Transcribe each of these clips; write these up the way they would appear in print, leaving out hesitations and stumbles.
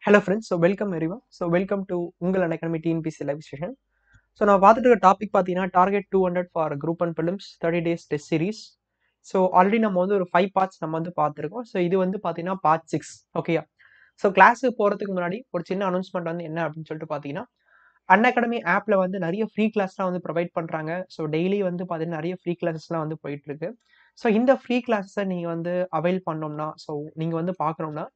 Hello friends, so welcome everyone. So welcome to Ungal Academy TNPC live session. So நான் பார்த்துட்டு இருக்க topic பார்த்தீங்கன்னா target 200 for group and films 30 days test series. So already நம்ம வந்து ஒரு 5 parts நம்ம வந்து பார்த்துருக்கோம். ஸோ இது வந்து பார்த்தீங்கன்னா பார்ட் 6. ஓகேயா? ஸோ கிளாஸுக்கு போகிறதுக்கு முன்னாடி ஒரு சின்ன அனௌன்ஸ்மெண்ட் வந்து என்ன அப்படின்னு சொல்லிட்டு பார்த்தீங்கன்னா அன்அகாடமி ஆப்பில் வந்து நிறைய ஃப்ரீ கிளாஸ்லாம் வந்து ப்ரொவைட் பண்ணுறாங்க. ஸோ டெய்லி வந்து பார்த்தீங்கன்னா நிறைய ஃப்ரீ கிளாஸஸ்லாம் வந்து போயிட்டு இருக்கு. ஸோ இந்த ஃப்ரீ கிளாஸஸை நீங்கள் வந்து அவைல் பண்ணோம்னா, ஸோ நீங்கள் வந்து பார்க்கணும்னா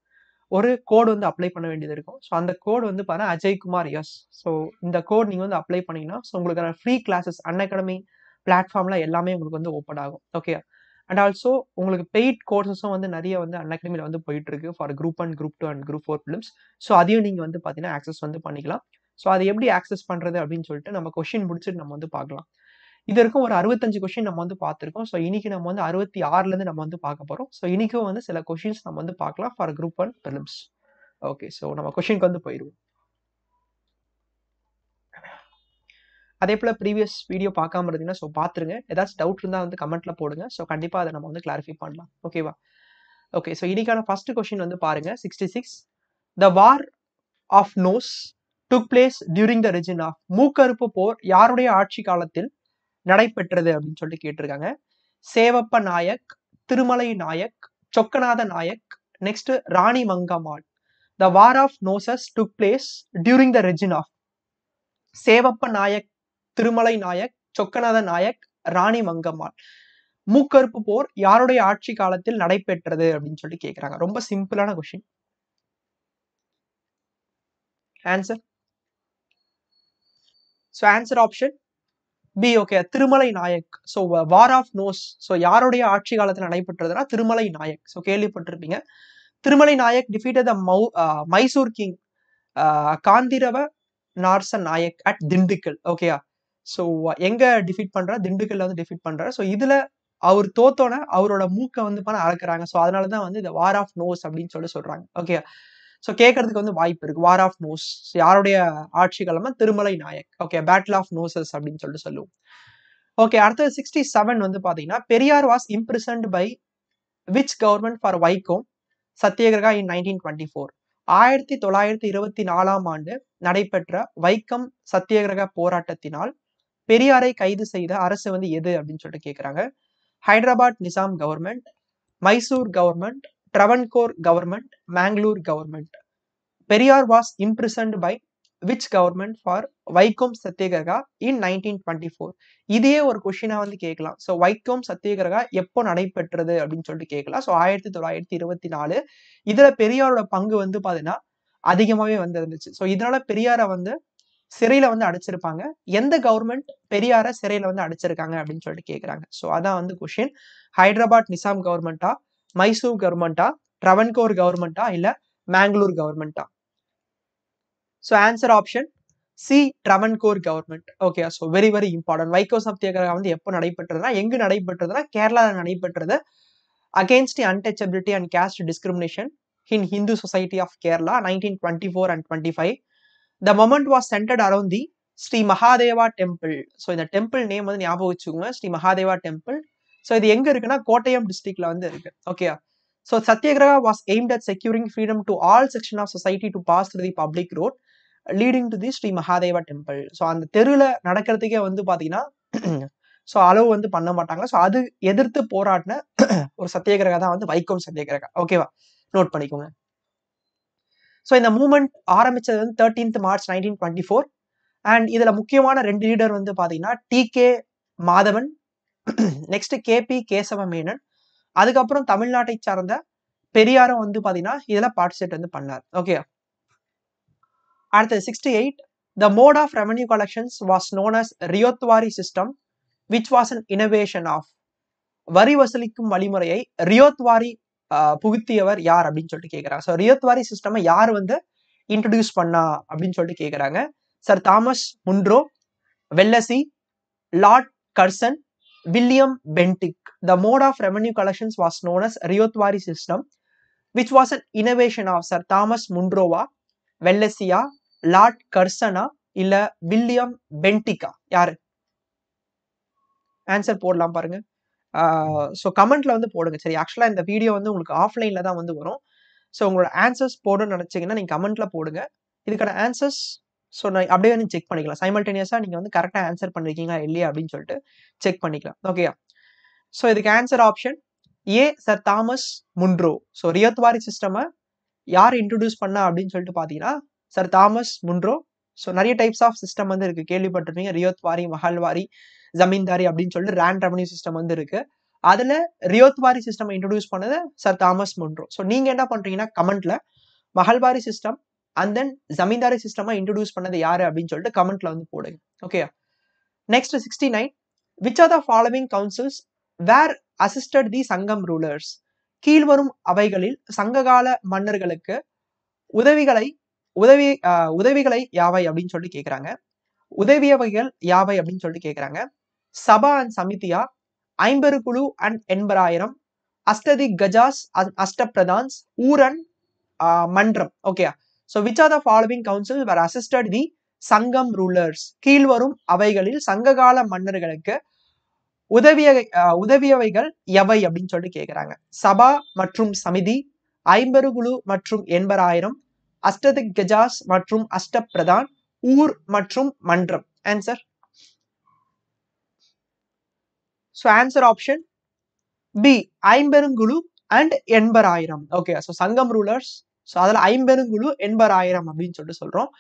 ஒரு கோடு வந்து அப்ளை பண்ண வேண்டியது இருக்கும். ஸோ அந்த கோடு வந்து பார்த்தீங்கன்னா அஜய்குமார் எஸ். ஸோ இந்த கோட் நீங்கள் வந்து அப்ளை பண்ணீங்கன்னா ஸோ உங்களுக்கான ஃப்ரீ கிளாஸஸ் அன்அகாடமி பிளாட்ஃபார்மில் எல்லாமே உங்களுக்கு வந்து ஓப்பன் ஆகும். ஓகே. அண்ட் ஆல்சோ உங்களுக்கு பெய்ட் கோர்சஸும் வந்து நிறைய வந்து அன்அகாடமியில் வந்து போயிட்டு இருக்கு for group 1, group 2 and group 4 films. So அதையும் நீங்கள் வந்து பார்த்தீங்கன்னா ஆக்சஸ் வந்து பண்ணிக்கலாம். ஸோ அது எப்படி ஆக்சஸ் பண்ணுறது அப்படின்னு சொல்லிட்டு நம்ம கொஸ்டின் முடிச்சுட்டு நம்ம வந்து பார்க்கலாம். இது வரைக்கும் ஒரு 65 கொஸ்டின் நம்ம வந்து பார்த்துருக்கோம். ஸோ இன்னைக்கு நம்ம வந்து 66லேருந்து நம்ம வந்து பார்க்க போகிறோம். ஸோ இன்னைக்கும் வந்து சில கொஸ்டின்ஸ் நம்ம வந்து பார்க்கலாம் for group 1 films. Okay, so நம்ம கொஸ்டினுக்கு வந்து போயிடுவோம். அதே போல் ப்ரீவியஸ் வீடியோ பார்க்காம இருந்தீங்கன்னா ஸோ பார்த்துருங்க. ஏதாச்சும் டவுட் இருந்தால் வந்து கமெண்ட்ல போடுங்க. ஸோ கண்டிப்பாக அதை நம்ம வந்து கிளாரிஃபை பண்ணலாம். ஓகேவா? ஓகே, ஸோ இன்னைக்கான ஃபர்ஸ்ட் கொஸ்டின் வந்து பாருங்க 66. The war of nose took place during the reign of. மூக்கறுப்பு போர் யாருடைய ஆட்சி காலத்தில் நடைபெற்றது அப்படின்னு சொல்லிட்டு கேட்டிருக்காங்க. Sevappa Nayak, Thirumalai Nayak, Chokkanatha Nayak, next Rani Mangammal. The war of Noses took place during the reign of Sevappa Nayak, Thirumalai Nayak, Chokkanatha Nayak, Rani Mangammal. மூக்கறுப்பு போர் யாருடைய ஆட்சி காலத்தில் நடைபெற்றது அப்படின்னு சொல்லி கேட்கிறாங்க. ரொம்ப சிம்பிளான question. Answer. So answer option B. Okay, Thirumalai Nayak. So war of noses so யாருடைய ஆட்சி காலத்தில் நடைபெற்றதுன்னா திருமலை நாயக். ஸோ கேள்விப்பட்டிருப்பீங்க. Thirumalai Nayak defeated the Mysore king Kanthirava Narsan Nayak at Dindigul. ஓகேயா? ஸோ எங்க டிஃபீட் பண்றாரு? திண்டுக்கல்ல வந்து டிஃபீட் பண்றாரு. ஸோ இதுல அவர் தோத்தோன அவரோட மூக்கை வந்து அளக்குறாங்க. ஸோ அதனாலதான் வந்து இந்த வார் ஆஃப் நோஸ் அப்படின்னு சொல்லி சொல்றாங்க. ஓகே. ஸோ கேட்கறதுக்கு வந்து வாய்ப்பு இருக்கு. வார் ஆஃப் நோஸ் யாருடைய ஆட்சி காலமா? Thirumalai Nayak. Okay, battle of noses அப்படின்னு சொல்லிட்டு சொல்லுவோம். ஓகே, அடுத்தது 67 வந்து பாத்தீங்கன்னா Periyar was imprisoned by which government for Vaikom satyagraha in 1924. 1924ஆம் ஆண்டு நடைபெற்ற வைக்கம் சத்தியகிரக போராட்டத்தினால் பெரியாரை கைது செய்த அரசு வந்து எது அப்படின்னு சொல்லிட்டு கேட்கிறாங்க. Hyderabad Nizam government, Mysore government, Travancore government, Mangalore government. Periyar was imprisoned by which government for Vaikom satyagraha in 1924. இதே ஒரு கொஸ்டினா வந்து கேட்கலாம். ஸோ வைக்கோம் சத்தியகிரகா எப்போ நடைபெற்றது அப்படின்னு சொல்லிட்டு கேட்கலாம். ஸோ 1924. இதுல பெரியாரோட பங்கு வந்து பாத்தீங்கன்னா அதிகமாவே வந்து இருந்துச்சு. ஸோ இதனால பெரியாரை வந்து சிறையில வந்து அடைச்சிருப்பாங்க. எந்த கவர்மெண்ட் பெரியார சிறையில வந்து அடைச்சிருக்காங்க அப்படின்னு சொல்லிட்டு கேட்கறாங்க. ஸோ அதான் வந்து கொஸ்டின். ஹைதராபாத் நிசாம் கவர்மெண்டா, மைசூர் கவர்மெண்டா, ட்ரவன்கோர் கவர்மெண்டா, இல்ல மேங்களூர் கவர்மெண்டா? So answer option C, Travancore government. Okay, so very very important. Vaikom satyagraha வந்து எப்போ நடைபெற்றதுன்னா, எங்கு நடைபெற்றதுன்னா கேரளாவில் நடைபெற்றது. Against untouchability and caste discrimination in Hindu society of Kerala 1924 and 25. The moment was centered around the Shri Mahadeva temple. So இந்த டெம்பிள் நேம் வந்து ஞாபகம் வச்சுக்கோங்க, ஸ்ரீ மகாதேவா டெம்பிள். ஸோ இது எங்க இருக்குன்னா கோட்டயம் டிஸ்ட்ரிக்ட்ல வந்து இருக்கு. Okay. So satyagraha was aimed at securing freedom to all section of society to pass through the public road leading to the Shri Mahadeva temple. So அந்த தெருவில் நடக்கிறதுக்கே வந்து பாத்தீங்கன்னா ஸோ அளவு வந்து பண்ண மாட்டாங்க. ஸோ அது எதிர்த்து போராடின ஒரு சத்தியகிரகா தான் வந்து வைக்கோம் சத்தியகிரகா. ஓகேவா? நோட் பண்ணிக்கோங்க. ஸோ இந்த மூவ்மெண்ட் ஆரம்பிச்சது வந்து 13th March 1924. அண்ட் இதுல முக்கியமான 2 லீடர் வந்து பாத்தீங்கன்னா T K. Madhavan, next K P. Kesava Menon. அதுக்கப்புறம் தமிழ்நாட்டை சார்ந்த பெரியாரும் வந்து பாத்தீங்கன்னா இதுல பார்ட்டிசிபேட் வந்து பண்ணார். ஓகே. அடுத்தது 68. The mode of revenue collections was known as ryotwari system which was an innovation of. வரி வசூலிக்கும் வழிமுறையை ரியோத்வாரி புகுத்தியவர் யார் அப்படின்னு சொல்லிட்டு கேட்கிறாங்க. ஸோ ரியோத்வாரி சிஸ்டம் யார் வந்து இன்ட்ரடியூஸ் பண்ணா அப்படின்னு சொல்லிட்டு கேட்கிறாங்க. Sir Thomas Munro, Wellesley, Lord Curzon, William Bentinck. The mode of revenue collections was known as ryotwari system which was an innovation of. Sir Thomas முன்ரோவா, வெல்லசியா, லார்ட் கர்சனா, இல்ல வில்லியம் பென்டிகா? யாரு? ஆன்சர் போடலாம் பாருங்க. ஸோ கமெண்ட்ல வந்து போடுங்க. சரி, ஆக்சுவலா இந்த வீடியோ வந்து உங்களுக்கு ஆஃப்லைன்ல தான் வந்து வரும். ஸோ உங்களோட ஆன்சர்ஸ் போடணும்னு நினச்சிங்கன்னா நீங்கள் கமெண்ட்டில் போடுங்க. இதுக்கான ஆன்சர்ஸ் ஸோ நான் அப்படியே வந்து செக் பண்ணிக்கலாம். சைமல்டேனியஸாக நீங்கள் வந்து கரெக்டாக ஆன்சர் பண்ணிருக்கீங்களா இல்லையா அப்படின்னு சொல்லிட்டு செக் பண்ணிக்கலாம். ஓகேயா? ஸோ இதுக்கு answer option A Sir Thomas Munro. So ryotwari சிஸ்டமை யார் இன்ட்ரடியூஸ் பண்ணா அப்படின்னு சொல்லிட்டு பார்த்தீங்கன்னா சர் தாமஸ் முன்ரோ. ஸோ நிறைய டைப்ஸ் ஆஃப் சிஸ்டம் வந்து இருக்கு, கேள்விப்பட்டிருப்பீங்க. ரியோத்வாரி, மஹல்வாரி, ஜமீன்தாரி அப்படின்னு சொல்லிட்டு ரேண்ட் ரெவன்யூ சிஸ்டம் வந்து இருக்கு. அதுல ரியோத்வாரி சிஸ்டம் இன்ட்ரடியூஸ் பண்ணது சர் தாமஸ் முன்ரோ. ஸோ நீங்க என்ன பண்றீங்கன்னா கமெண்ட்ல mahalwari system and then zamindari சிஸ்டமா இன்ட்ரடியூஸ் பண்ணது யாரு அப்படின்னு சொல்லிட்டு கமெண்ட்ல வந்து போடுங்க. Okay. Next 69. Which are the following councils were assisted the Sangam rulers? கீழ்வரும் அவைகளில் சங்ககால மன்னர்களுக்கு உதவிகளை யாவை அப்படின்னு சொல்லிட்டு கேட்கிறாங்க. உதவியவைகள் யாவை அப்படின்னு சொல்லிட்டு கேட்கிறாங்க. சபா அண்ட் சமிதியா, ஐம்பெரு குழு அண்ட் 80,000, அஷ்டதி கஜாஸ், அஷ்டபிரதான்ஸ், ஊரன், மன்றம். Okay. So which are the following council were assisted the Sangam rulers? கீழ்வரும் அவைகளில் சங்ககால மன்னர்களுக்கு உதவியவைகள் எவை அப்படின்னு சொல்லிட்டு கேட்கிறாங்க. சபா மற்றும் சமிதி, ஐம்பெரு குழு மற்றும் 80,000, அஷ்டதி கஜாஸ் மற்றும் அஷ்டபிரதான், ஊர் மற்றும் மன்றம். Answer. So answer option B, ஐம்பெருங்குழு and 80,000. Okay. So Sangam rulers, so அதில் ஐம்பெருங்குழு 80,000 அப்படின்னு சொல்லிட்டு சொல்றோம்.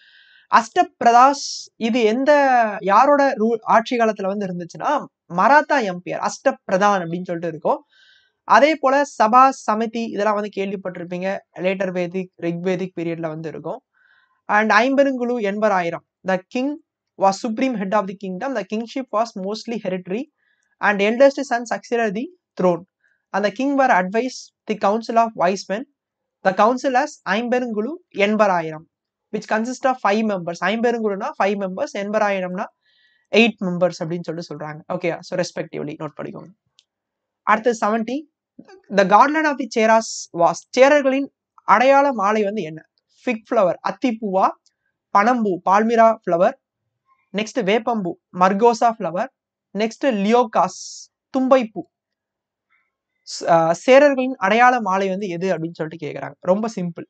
அஷ்டபிரதாஸ் இது யாரோட ஆட்சி காலத்துல வந்து இருந்துச்சுன்னா மராத்தா எம்பையர் அஷ்டபிரதான் அப்படின்னு சொல்லிட்டு இருக்கும். அதே போல சபா, சமிதி இதெல்லாம் வந்து கேள்விப்பட்டிருப்பீங்க, லேட்டர் வேதிக், ரிக்வேதிக் பீரியட்ல வந்து இருக்கும். அண்ட் ஐம்பெருங்குழு 80,000. The king was supreme head of the kingdom. The kingship was mostly hereditary and eldest son succeeded the throne, and the king were advised the council of wise men. The council has ஐம்பெருங்குழு 80,000 which consists of 5 members. ஐம்பெருங்குழுனா 5 members, 80,000னா 8 members அப்படின்னு சொல்லிட்டு சொல்றாங்க. Okay. So respectively note பண்ணிக்கோங்க. அடுத்து 70. The garland of the cheras was, சேரர்களின் அடையாள மாலை வந்து என்ன? Fig flower, அத்திப்பூவா, பனம்பூ, பால்மிரா ஃப்ளவர், நெக்ஸ்ட் வேப்பம்பூ, மர்கோசா ஃப்ளவர், நெக்ஸ்ட் லியோகாஸ், தும்பைப்பூ. சேரர்களின் அடையாள மாலை வந்து எது அப்படின்னு சொல்லிட்டு கேட்கிறாங்க. ரொம்ப simple.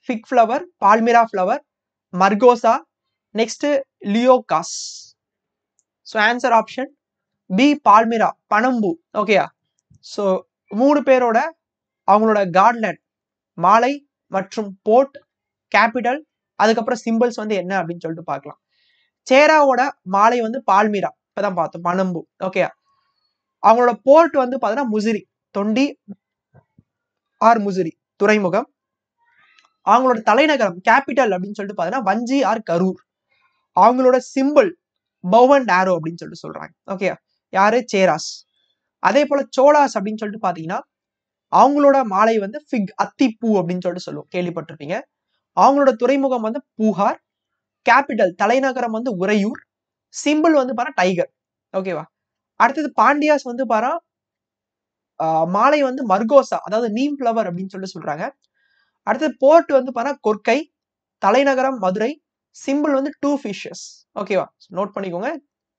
Fig flower, palmyra flower, margosa, next leucas. So answer option B, palmyra, பனம்பூ. ஓகேயா? ஸோ 3 பேரோட அவங்களோட கார்ட்லேண்ட் மாலை மற்றும் போர்ட், கேபிட்டல், அதுக்கப்புறம் சிம்பிள்ஸ் வந்து என்ன அப்படின்னு சொல்லிட்டு பார்க்கலாம். சேராவோட மாலை வந்து பால்மிரா, இப்பதான் பார்த்தோம், பனம்பூ. ஓகே. அவங்களோட போர்ட் வந்து பார்த்தீங்கன்னா முசிறி, தொண்டி ஆர் முசிறி துறைமுகம். அவங்களோட தலைநகரம் கேபிட்டல் அப்படின்னு சொல்லிட்டு பார்த்தீங்கன்னா வஞ்சி ஆர் கரூர். அவங்களோட சிம்பிள் பவ் அண்ட் ஆரோ அப்படின்னு சொல்லிட்டு சொல்றாங்க. ஓகே. யாரு? சேராஸ். அதே போல சோலாஸ் அப்படின்னு சொல்லிட்டு பாத்தீங்கன்னா அவங்களோட மாலை வந்து ஃபிக், அத்திப்பூ அப்படின்னு சொல்லிட்டு சொல்லுவோம், கேள்விப்பட்டிருப்பீங்க. அவங்களோட துறைமுகம் வந்து பூகார், கேபிட்டல் தலைநகரம் வந்து உறையூர், சிம்பிள் வந்து பாரு டைகர். ஓகேவா? அடுத்தது பாண்டியாஸ் வந்து பாரு மாலை வந்து மர்கோசா, அதாவது நீம் ஃப்ளவர் அப்படின்னு சொல்லிட்டு சொல்றாங்க. அடுத்தது போர்ட் வந்து பாரு கொர்க்கை, தலைநகரம் மதுரை, சிம்பிள் வந்து 2 ஃபிஷஸ். ஓகேவா? நோட் பண்ணிக்கோங்க.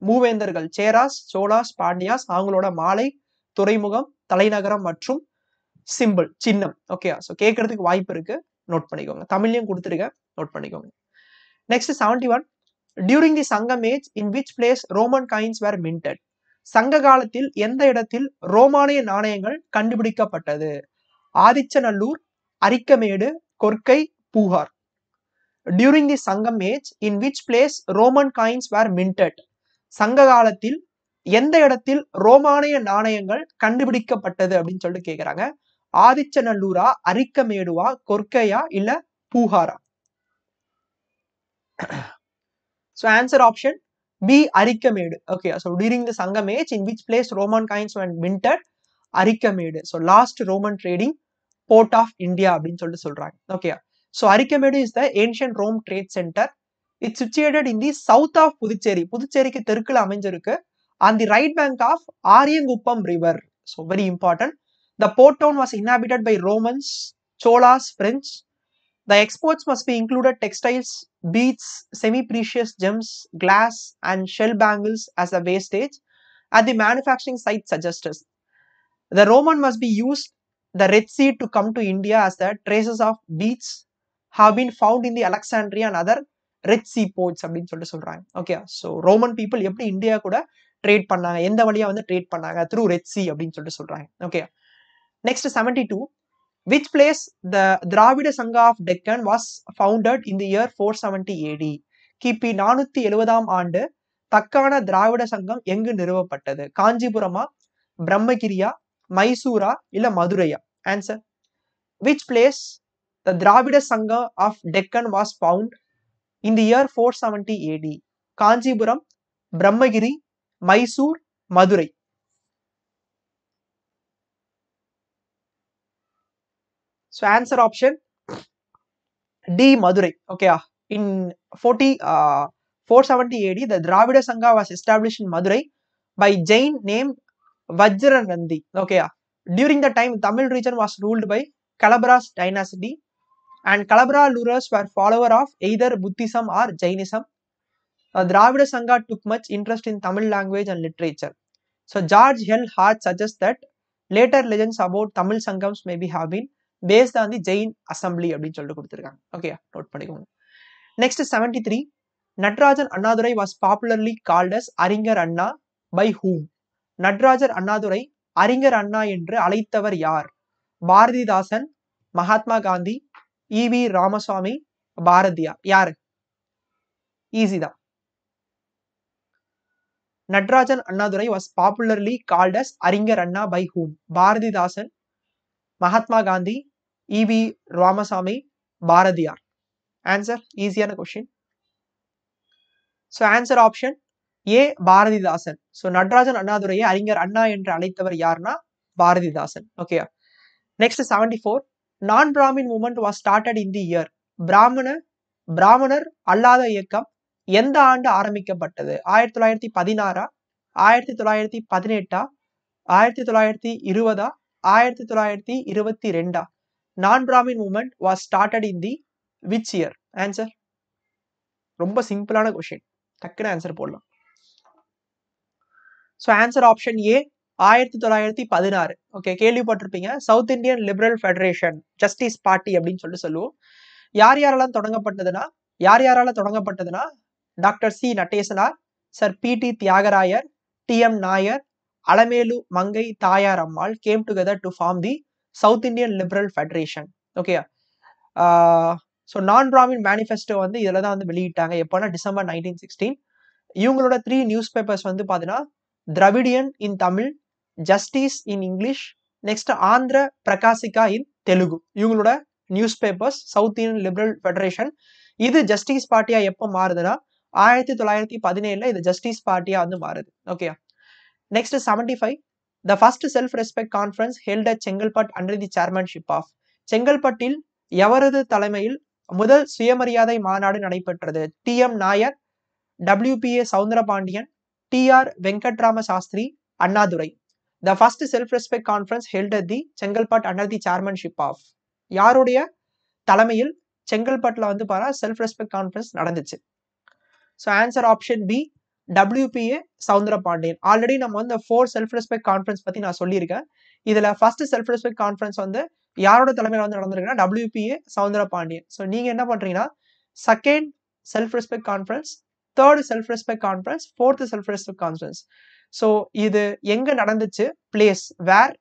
மூவேந்தர்கள் சேராஸ், சோலாஸ், பாண்டியாஸ், அவங்களோட மாலை, துறைமுகம், தலைநகரம் மற்றும் சிம்பிள், சின்னம். ஓகே. ஸோ கேட்கறதுக்கு வாய்ப்பு இருக்கு, நோட் பண்ணிக்கோங்க. தமிழ்லையும் கொடுத்துருக்கேன், நோட் பண்ணிக்கோங்க. Next 71. During the Sangam age in which place Roman coins were minted? சங்க காலத்தில் எந்த இடத்தில் ரோமானிய நாணயங்கள் கண்டுபிடிக்கப்பட்டது? Adichanallur, Arikamedu, Korkai, Puhar. During the Sangam age in which place Roman coins were minted? சங்க காலத்தில் எந்த இடத்தில் ரோமானிய நாணயங்கள் கண்டுபிடிக்கப்பட்டது அப்படின்னு சொல்லிட்டு கேட்கிறாங்க. ஆதிச்சநல்லூரா, அரிக்கமேடுவா, கொர்க்கையா இல்ல பூகாரா? So answer option B, Arikamedu. Okay. So during the Sangam age in which place Roman coins were minted? Arikamedu. So last Roman trading port of India அப்படின்னு சொல்லிட்டு சொல்றாங்க. Okay. So Arikamedu is the ancient Rome trade center. It's situated in the south of Puducherry. புதுச்சேரிக்கு தெற்குல அமைஞ்சிருக்கு. On the right bank of Ariyankuppam river. So very important. The port town was inhabited by Romans, Cholas, French. The exports must be included textiles, beads, semi-precious gems, glass, and shell bangles as a wastage at the manufacturing site suggested. The Roman must be used the Red Sea to come to India as the traces of beads have been found in the Alexandria and other Red Sea ports அப்படின்னு சொல்லிட்டு சொல்றாங்க. Okay, so Roman people எப்படி India கூட trade பண்ணாங்க, எந்த வழியா வந்து trade பண்ணாங்க, த்ரூ ரெட் சி அப்படின்னு சொல்லிட்டு சொல்றாங்க. Okay, next 72. Which place the Dravida Sangha of Deccan was founded in the year 470 AD? கிபி 470ஆம் ஆண்டு தக்கான திராவிட சங்கம் எங்கு நிறுவப்பட்டது? காஞ்சிபுரமா, பிரம்மகிரியா, மைசூரா, இல்ல மதுரையா? Answer. Which place the Dravida Sangha of Deccan was found in the year 470 AD? Kanchipuram, Brahmagiri, Mysore, Madurai. So answer option D, Madurai. Okay, in 470 AD, the Dravida Sangha was established in Madurai by Jain named Vajranandi. Okay, during the time Tamil region was ruled by Kalabara's dynasty, and Kalabara rulers were followers of either Buddhism or Jainism. Dravida Sangha took much interest in Tamil language and literature. So George L. Hart suggests that later legends about Tamil Sangams maybe have been based on the Jain assembly அப்படின்னு சொல்லிட்டு கொடுத்துருக்காங்க. Okay, note பண்ணிக்கோங்க. Next 73. Natarajan Annadurai was popularly called as Arignar Anna by whom? Natarajar Annadurai அறிஞர் அண்ணா என்று அழைத்தவர் யார்? Bharathidasan, Mahatma Gandhi, E V Ramasamy, Bharathiyar. யாரு? Easy தான். Natarajan Annadurai was popularly called as Arignar Anna by whom? Bharathidasan, Mahatma Gandhi, E V Ramasamy, Bharathiyar. Answer, ஈஸியான question. So answer option A, Bharathidasan. So Natarajan அண்ணாதுரையை அறிஞர் அண்ணா என்று அழைத்தவர் யாருன்னா பாரதிதாசன். Okay, next 74. நான் Brahmin movement was started in the year. பிராமணர் அல்லாத இயக்கம் எந்த ஆண்டு ஆரம்பிக்கப்பட்டது? 1916, 1918, 1920, 1922? Non-Brahmin movement was started in the which year? Answer. ரொம்ப சிம்பிளான கொஸ்டின், டக்குனு ஆன்சர் போடலாம். So answer option A, 1916. Okay, கேள்விப்பட்டிருப்பீங்க. South Indian Liberal Federation Justice Party அப்படின்னு சொல்லிட்டு சொல்லுவோம். யாரால தொடங்கப்பட்டதுன்னா doctor C Natesanar, Sir P T. Thiyagarayar, T M. Nair, Alamelu Mangai Thayar Ammal came together to form the South Indian Liberal Federation. Okay, so non Brahmin manifesto வந்து இதில் தான் வந்து வெளியிட்டாங்க. எப்போனா டிசம்பர் 1916. இவங்களோட 3 நியூஸ் பேப்பர்ஸ் வந்து பார்த்தீங்கன்னா Dravidian in Tamil, Justice in English, next Andhra Prakasika in Telugu. இவங்களோட newspapers South Indian Liberal Federation. இது ஜஸ்டிஸ் பார்ட்டியா எப்போ மாறுதுன்னா 1917 இது ஜஸ்டிஸ் பார்ட்டியா வந்து மாறுது. Okay, next 75. The first self-respect conference held at Chengalpat under the chairmanship of. செங்கல்பட்டில் எவரது தலைமையில் முதல் சுயமரியாதை மாநாடு நடைபெற்றது? T M. Nair, WPA Soundarapandian, T.R. Venkatrama Sastri, Annadurai. The first self-respect conference held at the Chengalpat under the chairmanship of. யாருடைய தலைமையில் செங்கல்பட்டுல வந்து பாரா செல்ஃப் ரெஸ்பெக்ட் கான்ஃபரன்ஸ் நடந்துச்சு? So answer option B, WPA Soundarapandian. Already நம்ம வந்து 4 செல்ஃப் ரெஸ்பெக்ட் கான்ஃபரன்ஸ் பத்தி நான் சொல்லியிருக்கேன். இதுல ஃபர்ஸ்ட் செல்ஃப் ரெஸ்பெக்ட் கான்ஃபரன்ஸ் வந்து யாரோட தலைமையில வந்து நடந்திருக்குன்னா WPA சவுந்தரபாண்டியன். ஸோ நீங்க என்ன பண்றீங்கன்னா second self respect conference, third self respect conference, fourth self respect conference. So இது எங்க நடந்துச்சு, பிளேஸ் வேர்,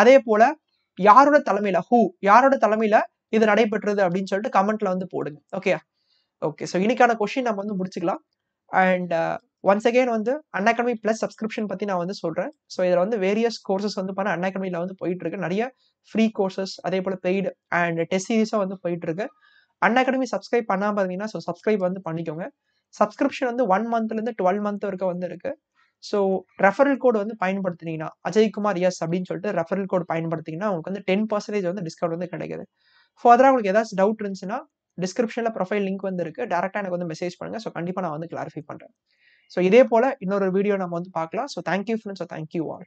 அதே போல யாரோட தலைமையில, யாரோட தலைமையில இது நடைபெற்றது அப்படின்னு சொல்லிட்டு கமெண்ட்ல வந்து போடுங்க. ஓகே, ஸோ இன்னைக்கான கொஸ்டின் நம்ம வந்து முடிச்சுக்கலாம். அண்ட் ஒன்ஸ் அகெயின் வந்து அன்அகாடமி பிளஸ் சப்ஸ்கிரிப்ஷன் பத்தி நான் வந்து சொல்றேன். ஸோ இதில் வந்து வேரியஸ் கோர்சஸ் வந்து பண்ண அன்அகாடமியில் வந்து போயிட்டு இருக்கு. நிறைய ஃப்ரீ கோர்சஸ், அதே போல பெய்டு அண்ட் டெஸ்ட் சீரிஸாக வந்து போயிட்டு இருக்கு. அன்அகாடமி சப்ஸ்கிரைப் பண்ணாம பார்த்தீங்கன்னா ஸோ சப்ஸ்கிரைப் வந்து பண்ணிக்கோங்க. சப்ஸ்கிரிப்ஷன் வந்து 1 மந்த்லேருந்து 12 மந்த் வரைக்கும் வந்து இருக்கு. ஸோ ரெஃபரல் கோடு வந்து பயன்படுத்தினீங்கன்னா அஜய்குமார் எஸ் அப்படின்னு சொல்லிட்டு ரெஃபரல் கோடு பயன்படுத்திங்கன்னா உங்களுக்கு வந்து 10% வந்து டிஸ்கவுண்ட் வந்து கிடைக்குது. ஃபர்தராக உங்களுக்கு ஏதாச்சும் டவுட் இருந்துச்சுன்னா டிஸ்கிரிப்ஷனில் ப்ரொஃபைல் லிங்க் வந்து இருக்கு, டேரக்டாக எனக்கு வந்து மெசேஜ் பண்ணுங்க. ஸோ கண்டிப்பாக நான் வந்து கிளாரிஃபை பண்ணுறேன். ஸோ இதே போல இன்னொரு வீடியோ நம்ம வந்து பார்க்கலாம். So thank you friends, so thank you all.